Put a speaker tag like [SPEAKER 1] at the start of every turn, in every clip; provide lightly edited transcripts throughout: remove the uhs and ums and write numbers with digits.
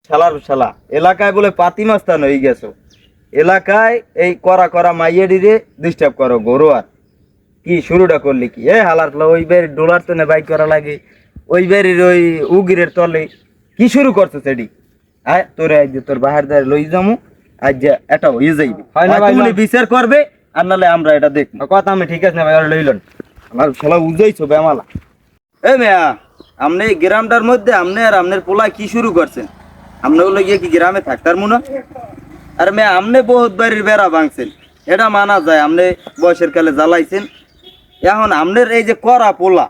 [SPEAKER 1] শালার শালা এলাকায় বলে পাতি মাস্তান হয়ে গেছো। এলাকায় এই করা করা মাইয়েডিরে ডিস্টার্ব করো গরু। আর কি শুরুটা করলি কি হালার ফেলা ওই বের ডোলার তো বাই করা লাগে ওই বেরির ওই উগিরের তলে কি শুরু করছো সেটি? আয় তোরে আজ তোর বাহার দ্বারে লই যামু, আজ যে এটা হয়ে যাইবে
[SPEAKER 2] হয় না ভাই,
[SPEAKER 1] তুমি বিচার করবে আর নাহলে আমরা এটা দেখবো।
[SPEAKER 2] কথা আমি ঠিক আছে না ভাই, আর লইলন।
[SPEAKER 1] আমার শালা উজাইছো বেমালা। এ মেয়া, আপনি এই গ্রামটার মধ্যে আপনি আর আপনার পোলা কি শুরু করছেন? আপনি ওগুলো গিয়ে কি গ্রামে থাকতার মনে? আর মেয়া আপনি বহুত বাড়ির বেড়া ভাঙছেন, এটা মানা যায়। আপনি বয়সের কালে জ্বালাইছেন। এখন আপনার এই যে করা পোলা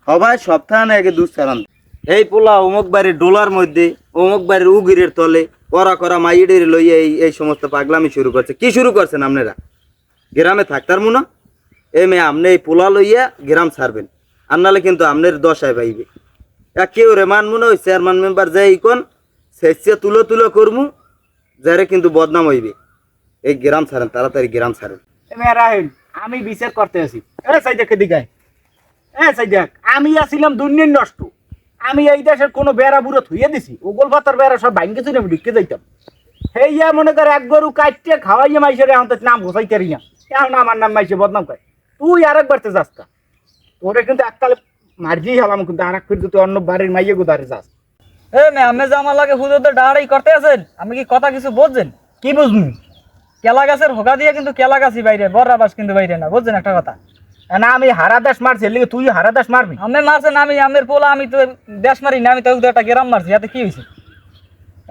[SPEAKER 1] সবাই সপ্তাহে আগে দুধ ছাড়ান, এই পোলা অমুক বাড়ির ডোলার মধ্যে অমুক বাড়ির উগিরের তলে করা করা মাইডের লইয়া এই সমস্ত পাগলামি শুরু করছে। কি শুরু করছেন আপনারা? গ্রামে থাকতার মনে? এ মেয়ে আপনি এই পোলা লইয়া গ্রাম ছাড়বেন, আর নাহলে কিন্তু আপনার দশায় পাইবে। কেউ রে মান মনে ওই চেয়ারম্যান মেম্বার যাই কোন সে তুলো তুলো করমু, যারে কিন্তু বদনাম হইবে। এই গ্রাম ছাড়েন, তাড়াতাড়ি গ্রাম ছাড়েন।
[SPEAKER 3] রাহিল, আমি বিচার করতে আছি। সাইদাকে দিগায় সাইদাক, আমি আসিলাম দুর্নীর নষ্ট। আমি এই দেশের কোনো বেড়া বুড়ো থুইয়ে দিছি, ওগল পাতার বেড়া সব ভাঙ্গে চুনে আমি ঢুকে যাইতাম। হেইয়া মনে করে এক গরু কাটতে খাওয়াইয়া মাইসের এখন তো নাম ঘোষাইতে না, এখন আমার নাম মাইসে বদনাম করে। তুই আরেকবারতে যাস তা, তোরে কিন্তু এককালে মার্জি হলাম, কিন্তু আর এক ফির তুই অন্য বাড়ির মাইয়ে গুদারে যাস।
[SPEAKER 2] আমি যে আমার লাগে হুজুর ডাড়াই করতে আছেন, আমি কি কথা কিছু বুঝছেন?
[SPEAKER 3] কি বুঝবি?
[SPEAKER 2] কেলা গাছের হোকা দিয়ে কিন্তু কেলা গাছই বাইরে, বড়রা বাস কিন্তু বাইরে না, বুঝছেন একটা কথা?
[SPEAKER 3] না আমি হারা দেশ মারছি, এর লিগে তুই হারা দেশ মারবি?
[SPEAKER 2] আমি মারছেন, আমি আমের পোলা, আমি তো দেশ মারি না, আমি তো একটা গ্রাম মারছি, এতে কি হয়েছে?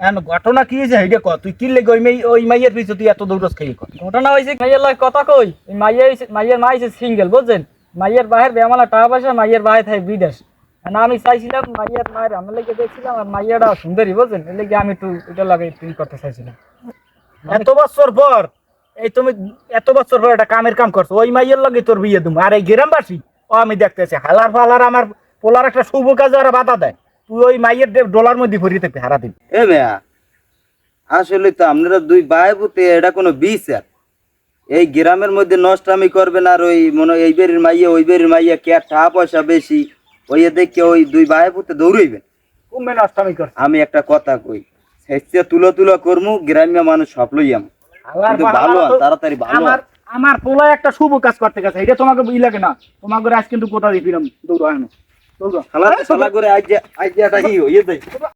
[SPEAKER 3] এখন ঘটনা কি হয়েছে সেইটা ক, তুই কি লেগে ওই মাইয়ের পিছু তুই এত দৌড়স খেয়ে কর?
[SPEAKER 2] ঘটনা হয়েছে মাইয়ের লাগে কথা কই, মাইয়ের মা হয়েছে সিঙ্গেল, বুঝছেন? মাইয়ের বাহের বেমালা টাকা পয়সা, মাইয়ের বাহে থাকে বিদেশ। না আমি চাইছিলাম মাইয়ের মায়ের আমার লেগে দেখছিলাম, আর মাইয়াটা সুন্দরী, বুঝছেন? এর লেগে আমি একটু এটা লাগে তুই করতে চাইছিলাম।
[SPEAKER 3] এত বছর পর তুমি এত বছর পর একটা কামের কাম করছো, ওই মাইয়ের লগে তোর বিয়ে দেবো। আর এই গ্রামবাসী ও আমি দেখতেছি হালার ফালার আমার পোলার একটা শুভ কাজে ওরা বাধা দেয়, তুই ওই মাইয়ের ডলার মধ্যে ভরিয়ে থাকবি হারা দিন।
[SPEAKER 1] এ মেয়া, আসলে তো আপনারা দুই ভাই পুতে এটা কোনো বিচার? এই গ্রামের মধ্যে নষ্টামি করবেন, আর ওই মনে এই বেরির মাইয়া ওই বেরির মাইয়া কে টাকা পয়সা বেশি ওই দেখে ওই দুই ভাই পুতে দৌড়াইবেন।
[SPEAKER 3] কুম্ভে নষ্টামি করছে।
[SPEAKER 1] আমি একটা কথা কই, সেচে তুলো তুলো করমু, গ্রাম্য মানুষ সব লইয়াম, কিন্তু ভালো হন, তাড়াতাড়ি ভালো হন।
[SPEAKER 3] আমার পোলায় একটা শুভ কাজ করতে গেছে, এটা তোমাকে ই লাগে না? তোমাকে আজ কিন্তু কোথা দিয়ে ফিরাম দৌড়ানো দৌড়া
[SPEAKER 1] খালা করে আজ যে এটা কি হইয়ে যায়।